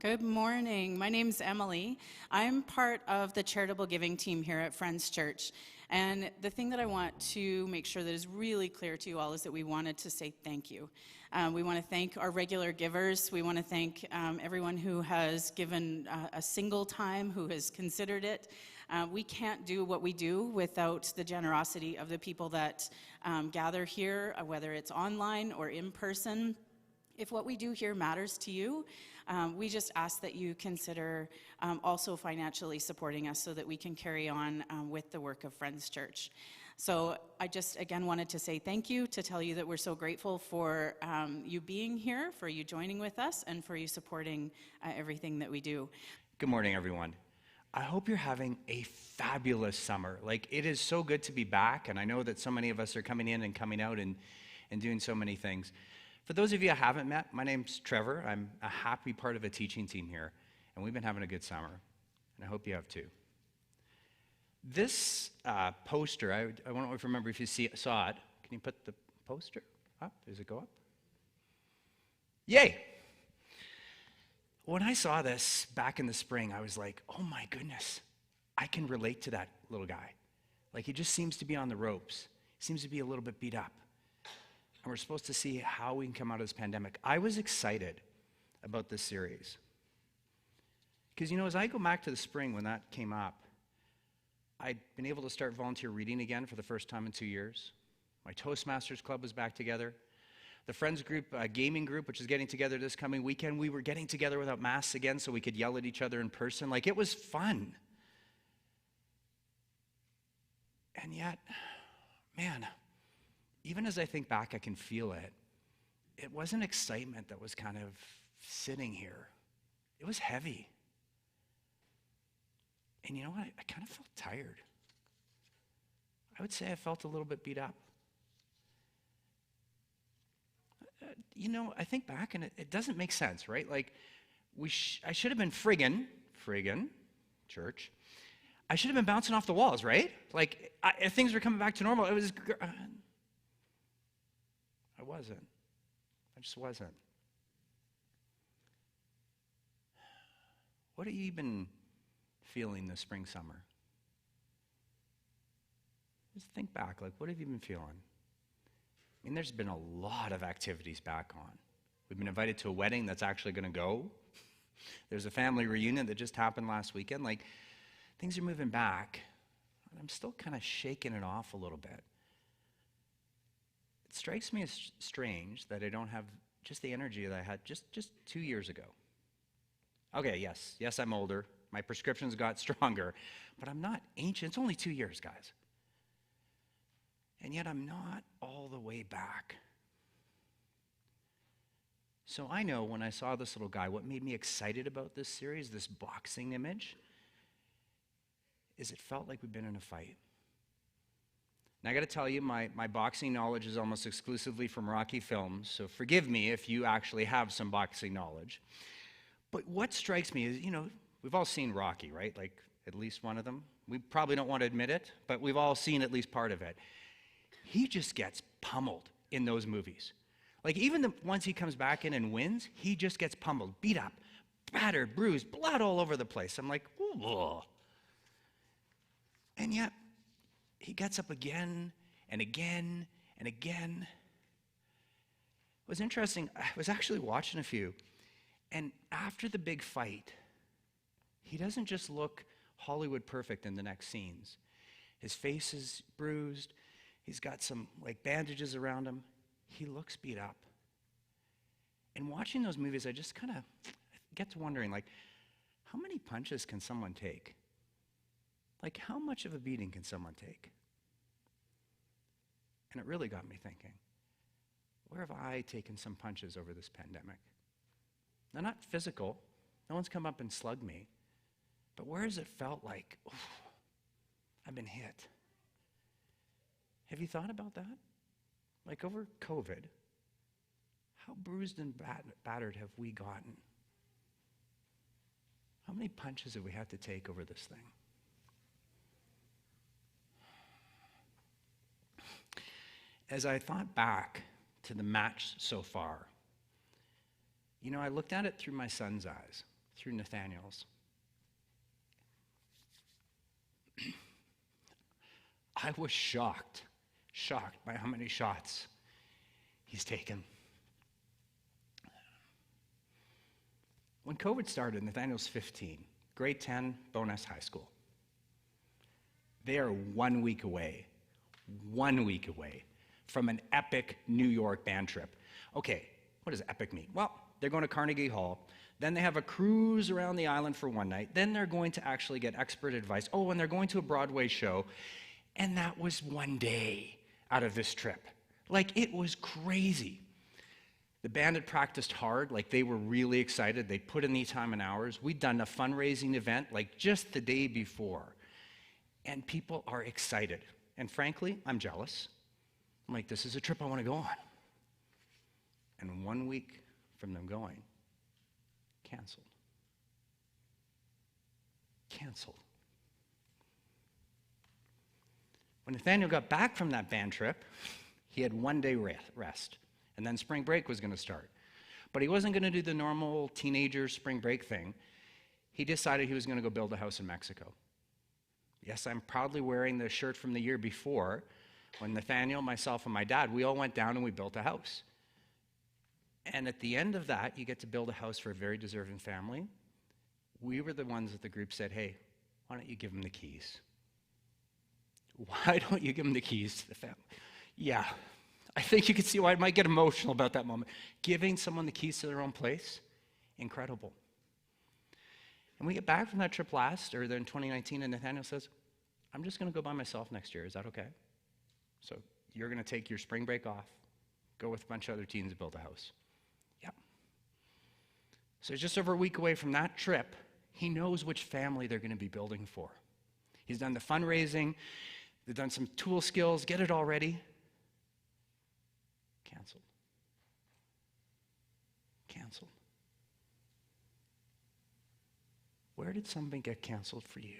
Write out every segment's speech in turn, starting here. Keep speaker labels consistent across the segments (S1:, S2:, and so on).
S1: Good morning. My name's Emily. I'm part of the charitable giving team here at Friends Church. And the thing that I want to make sure that is really clear to you all is that we wanted to say thank you. We want to thank our regular givers. We want to thank everyone who has given a single time, who has considered it. We can't do what we do without the generosity of the people that gather here, whether it's online or in person. If what we do here matters to you, we just ask that you consider also financially supporting us so that we can carry on with the work of Friends Church. So I just, again, wanted to say thank you, to tell you that we're so grateful for you being here, for you joining with us, and for you supporting everything that we do.
S2: Good morning, everyone. I hope you're having a fabulous summer. Like, it is so good to be back, and I know that so many of us are coming in and coming out and doing so many things. For those of you I haven't met, my name's Trevor. I'm a happy part of a teaching team here, and we've been having a good summer, and I hope you have too. This poster, I don't know if you remember if you saw it. Can you put the poster up? Does it go up? Yay! When I saw this back in the spring, I was like, oh my goodness, I can relate to that little guy. Like, he just seems to be on the ropes. He seems to be a little bit beat up. And we're supposed to see how we can come out of this pandemic. I was excited about this series. Because, as I go back to the spring when that came up, I'd been able to start volunteer reading again for the first time in 2 years. My Toastmasters Club was back together. The Friends group, gaming group, which is getting together this coming weekend, we were getting together without masks again so we could yell at each other in person. Like, it was fun. And yet, man, even as I think back, I can feel it. It wasn't excitement that was kind of sitting here. It was heavy. And you know what? I kind of felt tired. I would say I felt a little bit beat up. I think back and it doesn't make sense, right? Like, I should have been friggin', church. I should have been bouncing off the walls, right? Like, if things were coming back to normal, I wasn't. I just wasn't. What have you been feeling this spring, summer? Just think back, like, what have you been feeling? I mean, there's been a lot of activities back on. We've been invited to a wedding that's actually going to go. There's a family reunion that just happened last weekend. Like, things are moving back. I'm still kind of shaking it off a little bit. It strikes me as strange that I don't have just the energy that I had just 2 years ago. Okay, yes, I'm older. My prescriptions got stronger, but I'm not ancient. It's only 2 years, guys. And yet I'm not all the way back. So I know when I saw this little guy, what made me excited about this series, this boxing image, is it felt like we've been in a fight. Now I got to tell you, my boxing knowledge is almost exclusively from Rocky films, so forgive me if you actually have some boxing knowledge. But what strikes me is, we've all seen Rocky, right? Like, at least one of them. We probably don't want to admit it, but we've all seen at least part of it. He just gets pummeled in those movies. Like, even the ones he comes back in and wins, he just gets pummeled, beat up, battered, bruised, blood all over the place. I'm like, whoa. And yet, he gets up again and again and again. It was interesting. I was actually watching a few, and after the big fight, he doesn't just look Hollywood perfect in the next scenes. His face is bruised. He's got some bandages around him. He looks beat up. And watching those movies, I just kind of get to wondering, how many punches can someone take? Like, how much of a beating can someone take? And it really got me thinking, where have I taken some punches over this pandemic? Now, not physical. No one's come up and slugged me. But where has it felt like, I've been hit? Have you thought about that? Like, over COVID, how bruised and battered have we gotten? How many punches have we had to take over this thing? As I thought back to the match so far, I looked at it through my son's eyes, through Nathaniel's. I was shocked by how many shots he's taken. When COVID started, Nathaniel's 15, grade 10, Bowness High School. They are 1 week away from an epic New York band trip. Okay, what does epic mean? Well, they're going to Carnegie Hall. Then they have a cruise around the island for one night. Then they're going to actually get expert advice. Oh, and they're going to a Broadway show. And that was one day out of this trip. Like, it was crazy. The band had practiced hard. Like, they were really excited. They put in the time and hours. We'd done a fundraising event, like, just the day before. And people are excited. And frankly, I'm jealous. I'm like, this is a trip I want to go on. And 1 week from them going, canceled. When Nathaniel got back from that band trip, he had 1 day rest. And then spring break was going to start. But he wasn't going to do the normal teenager spring break thing. He decided he was going to go build a house in Mexico. Yes, I'm proudly wearing the shirt from the year before when Nathaniel, myself, and my dad, we all went down and we built a house. And at the end of that, you get to build a house for a very deserving family. We were the ones at the group said, hey, why don't you give them the keys? Why don't you give them the keys to the family? Yeah, I think you can see why I might get emotional about that moment. Giving someone the keys to their own place, incredible. And we get back from that trip in 2019, and Nathaniel says, I'm just going to go by myself next year. Is that okay? So you're going to take your spring break off, go with a bunch of other teens and build a house. Yeah. So just over a week away from that trip, he knows which family they're going to be building for. He's done the fundraising. They've done some tool skills, get it all ready. Canceled. Where did something get canceled for you?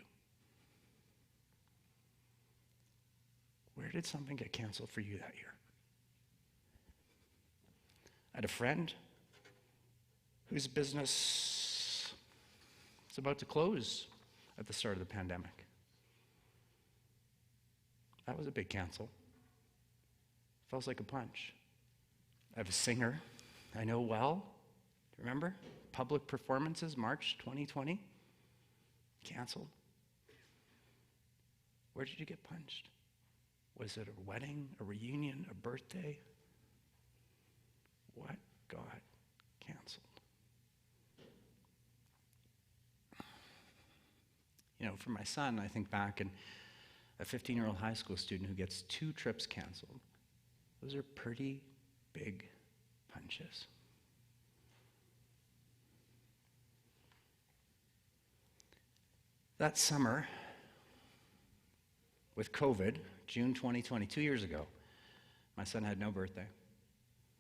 S2: Where did something get canceled for you that year? I had a friend whose business is about to close at the start of the pandemic. That was a big cancel. Feels like a punch. I have a singer I know well. Remember? Public performances, March 2020. Canceled. Where did you get punched? Was it a wedding, a reunion, a birthday? What got canceled? You know, for my son, I think back and a 15-year-old high school student who gets 2 trips canceled. Those are pretty big punches. That summer, with COVID, June 2020, 2 years ago, my son had no birthday.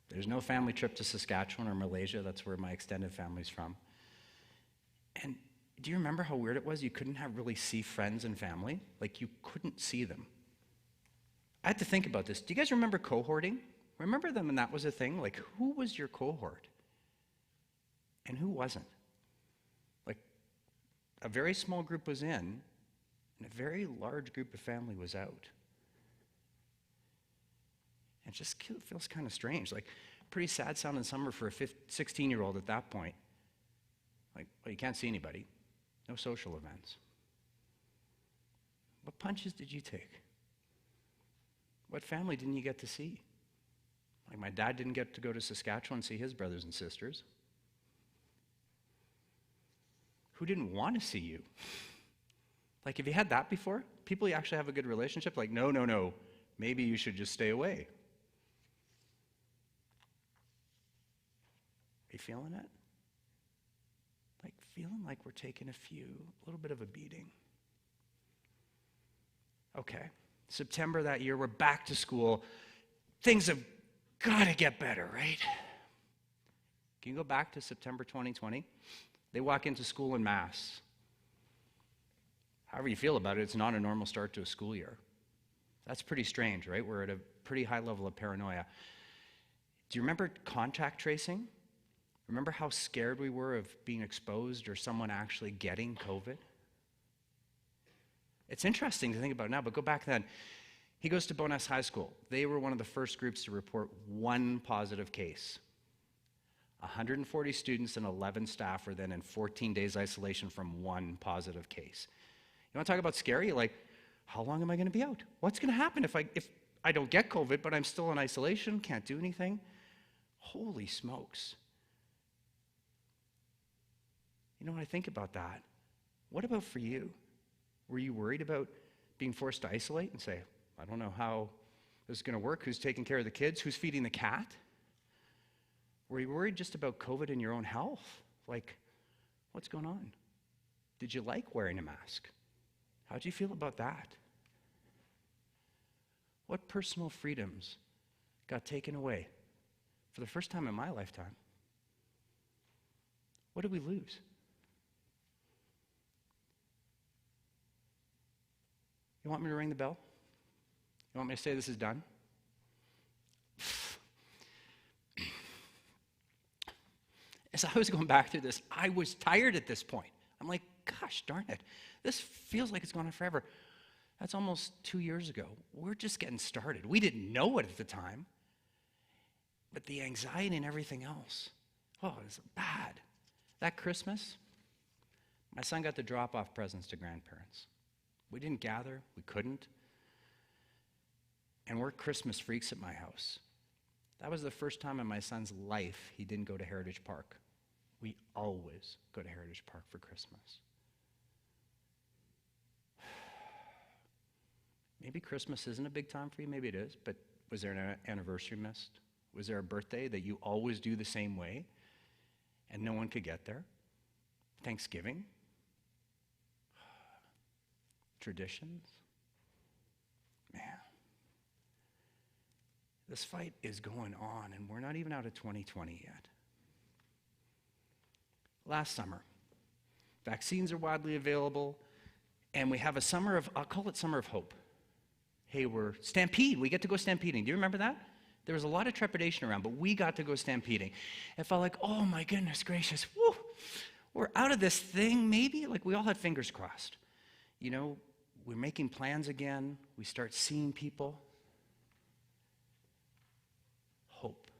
S2: There's no family trip to Saskatchewan or Malaysia. That's where my extended family's from. And do you remember how weird it was? You couldn't really see friends and family. Like, you couldn't see them. I had to think about this. Do you guys remember cohorting? Remember them when that was a thing? Like, who was your cohort? And who wasn't? Like, a very small group was in, and a very large group of family was out. It just feels kind of strange. Like, pretty sad sounding summer for a 16-year-old at that point. Like, well, you can't see anybody. No social events. What punches did you take? What family didn't you get to see? Like, my dad didn't get to go to Saskatchewan and see his brothers and sisters. Who didn't want to see you? Like, have you had that before? People you actually have a good relationship? Like, no, maybe you should just stay away. Are you feeling it? Like, feeling like we're taking a little bit of a beating. Okay, September that year, we're back to school. Things have got to get better, right? Can you go back to September 2020? They walk into school en masse. However you feel about it, it's not a normal start to a school year. That's pretty strange, right? We're at a pretty high level of paranoia. Do you remember contact tracing? Remember how scared we were of being exposed or someone actually getting COVID? It's interesting to think about now, but go back then. He goes to Bowness High School. They were one of the first groups to report one positive case. 140 students and 11 staff were then in 14 days isolation from one positive case. You want to talk about scary? Like, how long am I going to be out? What's going to happen if I don't get COVID, but I'm still in isolation, can't do anything? Holy smokes. You know, when I think about that, what about for you? Were you worried about being forced to isolate and say, I don't know how this is going to work, who's taking care of the kids, who's feeding the cat? Were you worried just about COVID and your own health? Like, what's going on? Did you like wearing a mask? How'd you feel about that? What personal freedoms got taken away for the first time in my lifetime? What did we lose? You want me to ring the bell? You want me to say this is done? As I was going back through this, I was tired at this point. I'm like, gosh darn it. This feels like it's gone on forever. That's almost 2 years ago. We're just getting started. We didn't know it at the time. But the anxiety and everything else, oh, it was bad. That Christmas, my son got to drop off presents to grandparents. We didn't gather. We couldn't. And we're Christmas freaks at my house. That was the first time in my son's life he didn't go to Heritage Park. We always go to Heritage Park for Christmas. Maybe Christmas isn't a big time for you, maybe it is, but was there an anniversary missed? Was there a birthday that you always do the same way and no one could get there? Thanksgiving? Traditions? Man. This fight is going on, and we're not even out of 2020 yet. Last summer, vaccines are widely available, and we have a summer of, I'll call it summer of hope. Hey, we're stampede. We get to go stampeding. Do you remember that? There was a lot of trepidation around, but we got to go stampeding. It felt like, oh my goodness gracious, woo, we're out of this thing, maybe? Like we all had fingers crossed. You know, we're making plans again. We start seeing people. Hope.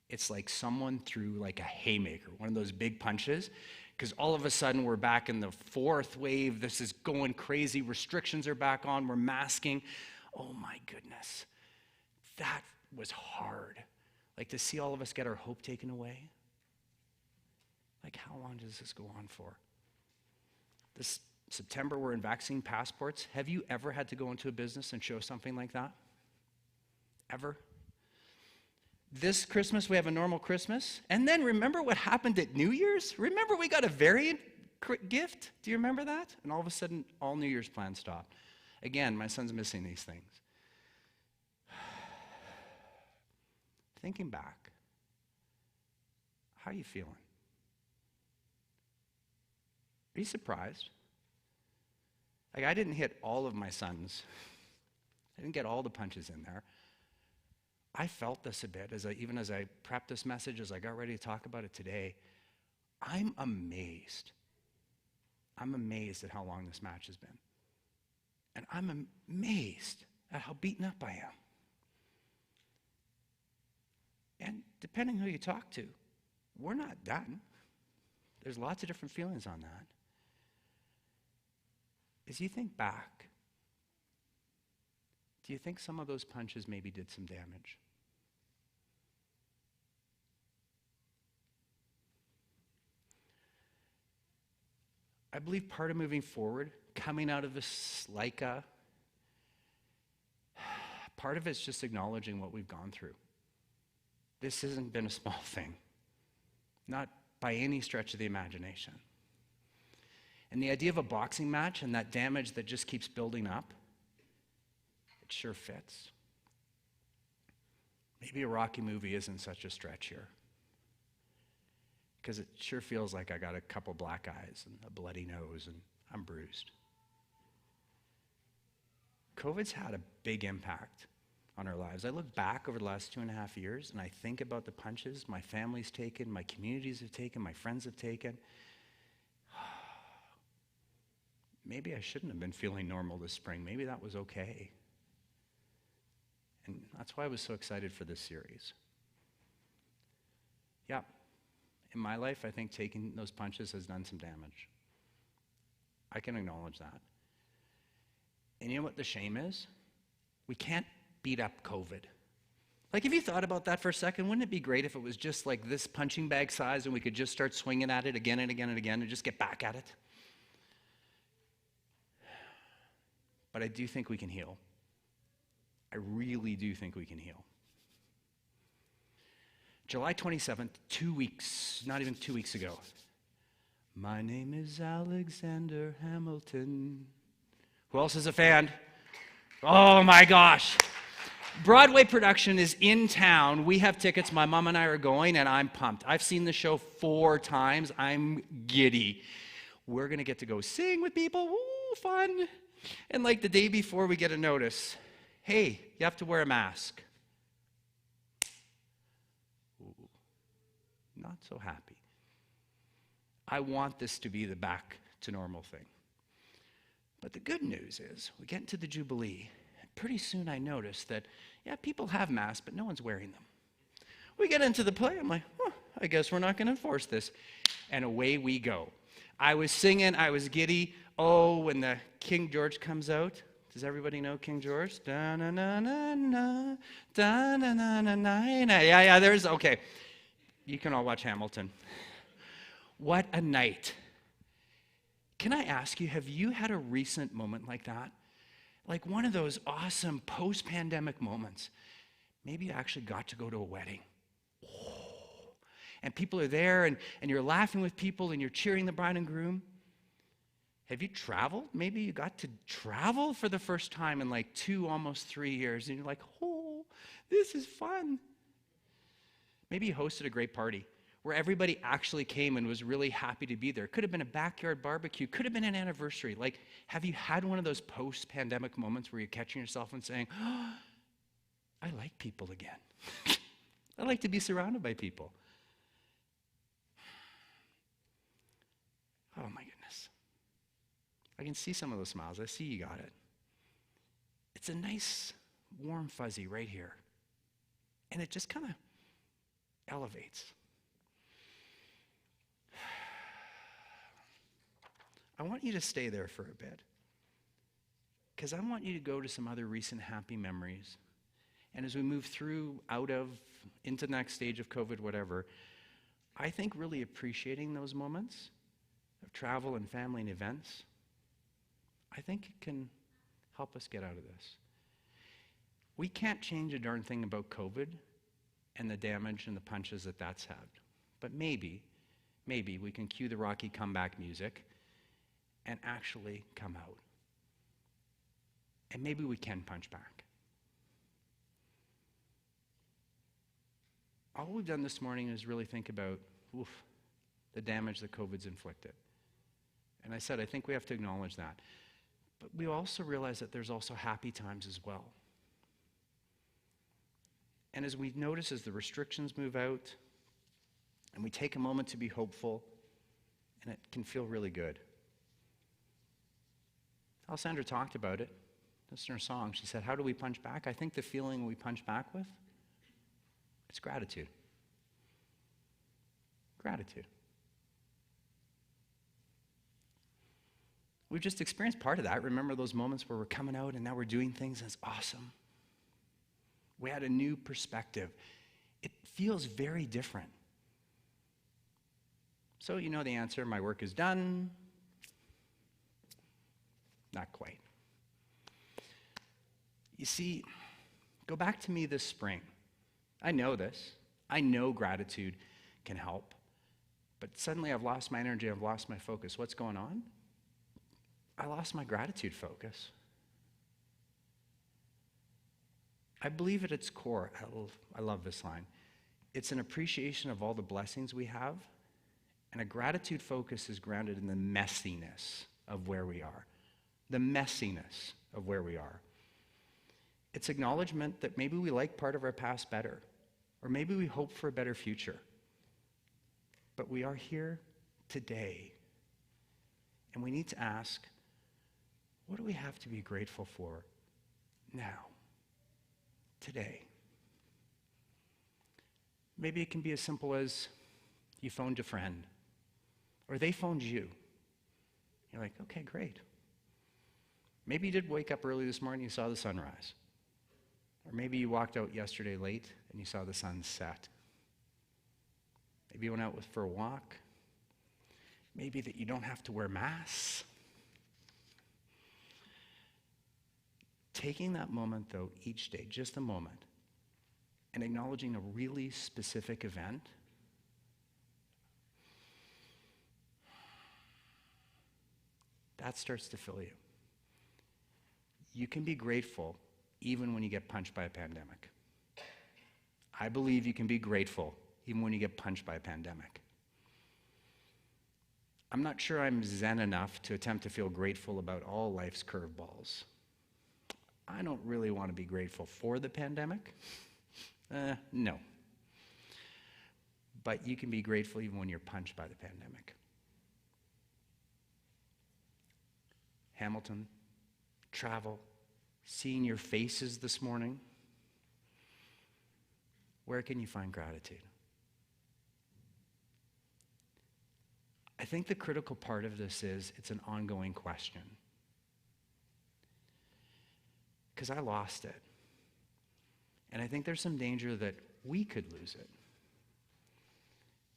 S2: It's like someone threw like a haymaker, one of those big punches, because all of a sudden we're back in the fourth wave. This is going crazy. Restrictions are back on. We're masking. Oh my goodness. That was hard. Like to see all of us get our hope taken away. Like how long does this go on for? This September we're in vaccine passports. Have you ever had to go into a business and show something like that? Ever? This Christmas we have a normal Christmas. And then remember what happened at New Year's? Remember we got a variant gift? Do you remember that? And all of a sudden all New Year's plans stopped. Again, my son's missing these things. Thinking back, how are you feeling? Are you surprised? Like I didn't hit all of my sons. I didn't get all the punches in there. I felt this a bit even as I prepped this message, as I got ready to talk about it today. I'm amazed. I'm amazed at how long this match has been. And I'm amazed at how beaten up I am. And depending who you talk to, we're not done. There's lots of different feelings on that. As you think back, do you think some of those punches maybe did some damage? I believe part of moving forward, coming out of this Leica, part of it's just acknowledging what we've gone through. This hasn't been a small thing, not by any stretch of the imagination. And the idea of a boxing match and that damage that just keeps building up, it sure fits. Maybe a Rocky movie isn't such a stretch here, because it sure feels like I got a couple black eyes and a bloody nose and I'm bruised. COVID's had a big impact on our lives. I look back over the last 2.5 years and I think about the punches my family's taken, my communities have taken, my friends have taken. Maybe I shouldn't have been feeling normal this spring. Maybe that was okay. And that's why I was so excited for this series. Yeah, in my life, I think taking those punches has done some damage. I can acknowledge that. And you know what the shame is? We can't beat up COVID. Like, if you thought about that for a second, wouldn't it be great if it was just like this punching bag size and we could just start swinging at it again and again and again and just get back at it? But I do think we can heal. I really do think we can heal. July 27th, 2 weeks, not even 2 weeks ago. My name is Alexander Hamilton. Who else is a fan? Oh my gosh. Broadway production is in town. We have tickets. My mom and I are going, and I'm pumped. I've seen the show 4 times. I'm giddy. We're going to get to go sing with people. Woo, fun. And like the day before, we get a notice. Hey, you have to wear a mask. Ooh, not so happy. I want this to be the back to normal thing. But the good news is, we get into the Jubilee, and pretty soon I notice that, yeah, people have masks, but no one's wearing them. We get into the play, I'm like, I guess we're not going to enforce this. And away we go. I was singing, I was giddy. Oh, when the King George comes out, does everybody know King George? Da-na-na-na-na, da-na-na-na-na. Yeah, there's, okay. You can all watch Hamilton. What a night. Can I ask you, have you had a recent moment like that? Like one of those awesome post-pandemic moments. Maybe you actually got to go to a wedding. Oh. And people are there, and you're laughing with people, and you're cheering the bride and groom. Have you traveled? Maybe you got to travel for the first time in like 2, almost 3 years, and you're like, oh, this is fun. Maybe you hosted a great party where everybody actually came and was really happy to be there. Could have been a backyard barbecue, could have been an anniversary. Like, have you had one of those post-pandemic moments where you're catching yourself and saying, oh, I like people again. I like to be surrounded by people. Oh my goodness. I can see some of those smiles. I see you got it. It's a nice, warm fuzzy right here. And it just kind of elevates. I want you to stay there for a bit, because I want you to go to some other recent happy memories. And as we move through, out of, into the next stage of COVID, whatever, I think really appreciating those moments of travel and family and events, I think it can help us get out of this. We can't change a darn thing about COVID and the damage and the punches that that's had. But maybe we can cue the Rocky comeback music and actually come out. And maybe we can punch back. All we've done this morning is really think about the damage that COVID's inflicted. And I said, I think we have to acknowledge that. But we also realize that there's also happy times as well. And as we notice as the restrictions move out, and we take a moment to be hopeful, and it can feel really good. Alessandra talked about it. That's in her song. She said, how do we punch back? I think the feeling we punch back with, it's gratitude. Gratitude. We've just experienced part of that. Remember those moments where we're coming out and now we're doing things and it's awesome. We had a new perspective. It feels very different. So you know the answer, my work is done. Not quite. You see, go back to me this spring. I know this. I know gratitude can help. But suddenly I've lost my energy, I've lost my focus. What's going on? I lost my gratitude focus. I believe at its core, I love this line, it's an appreciation of all the blessings we have, and a gratitude focus is grounded in the messiness of where we are. The messiness of where we are. It's acknowledgement that maybe we like part of our past better, or maybe we hope for a better future. But we are here today, and we need to ask, what do we have to be grateful for now, today? Maybe it can be as simple as you phoned a friend, or they phoned you. You're like, okay, great. Maybe you did wake up early this morning and you saw the sunrise. Or maybe you walked out yesterday late and you saw the sun set. Maybe you went out for a walk. Maybe that you don't have to wear masks. Taking that moment, though, each day, just a moment, and acknowledging a really specific event, that starts to fill you. You can be grateful even when you get punched by a pandemic. I believe you can be grateful even when you get punched by a pandemic. I'm not sure I'm zen enough to attempt to feel grateful about all life's curveballs. I don't really want to be grateful for the pandemic. No. But you can be grateful even when you're punched by the pandemic. Hamilton, travel, seeing your faces this morning. Where can you find gratitude? I think the critical part of this is it's an ongoing question. Because I lost it. And I think there's some danger that we could lose it.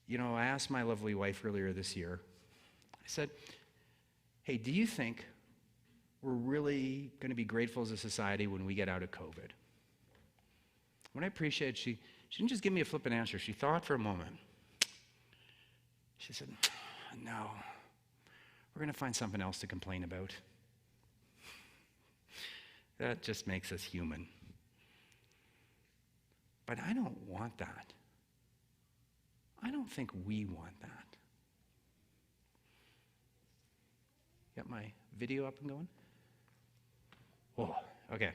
S2: You know, I asked my lovely wife earlier this year, I said, hey, do you think we're really going to be grateful as a society when we get out of COVID? What I appreciate, she didn't just give me a flippant answer. She thought for a moment. She said, no, we're going to find something else to complain about. That just makes us human. But I don't want that. I don't think we want that. Got my video up and going? Oh, okay.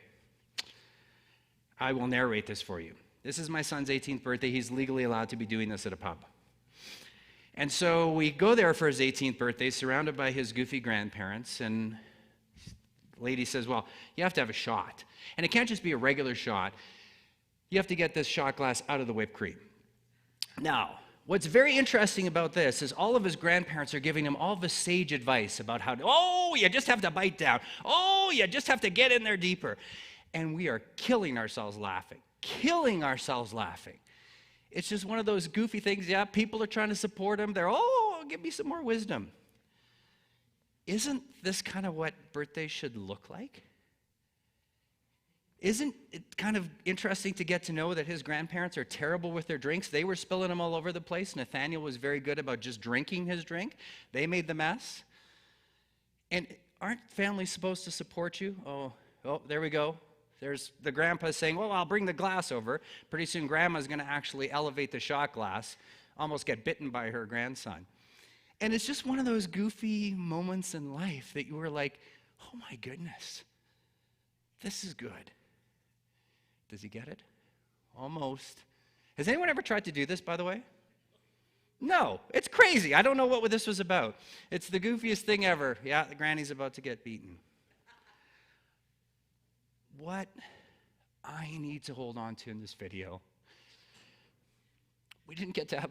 S2: I will narrate this for you. This is my son's 18th birthday. He's legally allowed to be doing this at a pub. And so we go there for his 18th birthday, surrounded by his goofy grandparents, and the lady says, well, you have to have a shot. And it can't just be a regular shot. You have to get this shot glass out of the whipped cream. Now, what's very interesting about this is all of his grandparents are giving him all this sage advice about how, you just have to bite down. Oh, you just have to get in there deeper. And we are killing ourselves laughing. It's just one of those goofy things. Yeah, people are trying to support him. They're, give me some more wisdom. Isn't this kind of what birthdays should look like? Isn't it kind of interesting to get to know that his grandparents are terrible with their drinks? They were spilling them all over the place. Nathaniel was very good about just drinking his drink. They made the mess. And aren't families supposed to support you? Oh, there we go. There's the grandpa saying, well, I'll bring the glass over. Pretty soon grandma's going to actually elevate the shot glass, almost get bitten by her grandson. And it's just one of those goofy moments in life that you were like, oh my goodness, this is good. Does he get it? Almost. Has anyone ever tried to do this, by the way? No, it's crazy. I don't know what this was about. It's the goofiest thing ever. Yeah, the granny's about to get beaten. What I need to hold on to in this video, we didn't get to have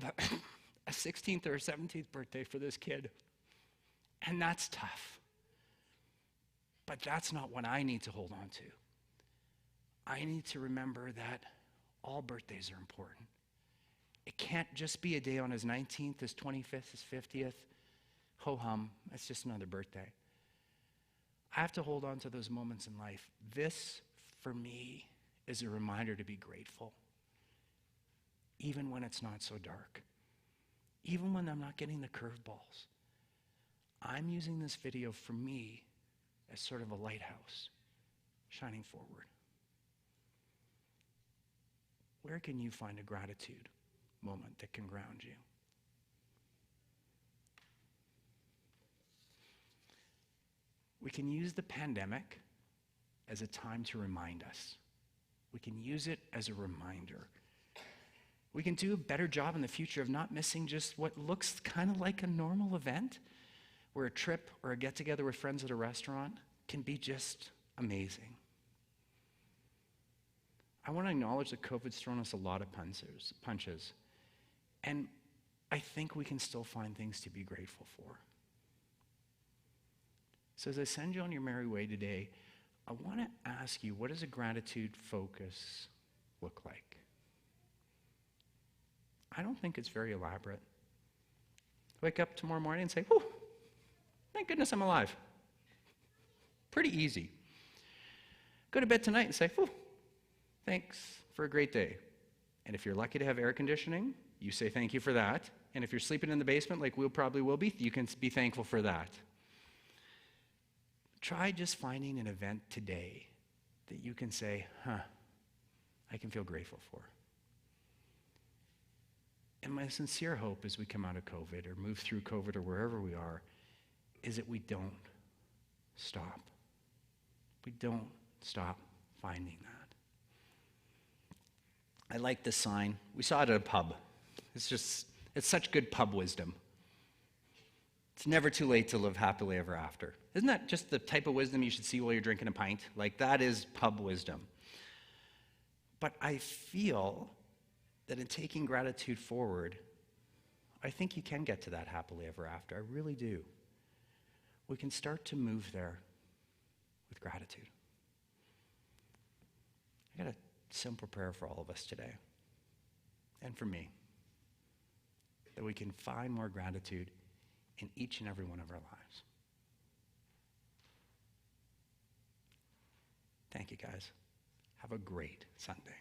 S2: a 16th or a 17th birthday for this kid. And that's tough. But that's not what I need to hold on to. I need to remember that all birthdays are important. It can't just be a day on his 19th, his 25th, his 50th. Ho-hum, that's just another birthday. I have to hold on to those moments in life. This, for me, is a reminder to be grateful. Even when it's not so dark. Even when I'm not getting the curveballs. I'm using this video for me as sort of a lighthouse, shining forward. Where can you find a gratitude moment that can ground you? We can use the pandemic as a time to remind us We can use it as a reminder. We can do a better job in the future of not missing just what looks kind of like a normal event, where a trip or a get-together with friends at a restaurant can be just amazing. I want to acknowledge that COVID's thrown us a lot of punches, and I think we can still find things to be grateful for. So as I send you on your merry way today, I want to ask you, what does a gratitude focus look like? I don't think it's very elaborate. Wake up tomorrow morning and say, "Whew, thank goodness I'm alive." Pretty easy. Go to bed tonight and say, "Whew, thanks for a great day." And if you're lucky to have air conditioning, you say thank you for that. And if you're sleeping in the basement, like we probably will be, you can be thankful for that. Try just finding an event today that you can say, I can feel grateful for. And my sincere hope as we come out of COVID or move through COVID or wherever we are is that we don't stop. We don't stop finding that. I like this sign. We saw it at a pub. It's such good pub wisdom. It's never too late to live happily ever after. Isn't that just the type of wisdom you should see while you're drinking a pint? Like, that is pub wisdom. But I feel that in taking gratitude forward, I think you can get to that happily ever after. I really do. We can start to move there with gratitude. I got a simple prayer for all of us today, and for me, that we can find more gratitude in each and every one of our lives. Thank you, guys. Have a great Sunday.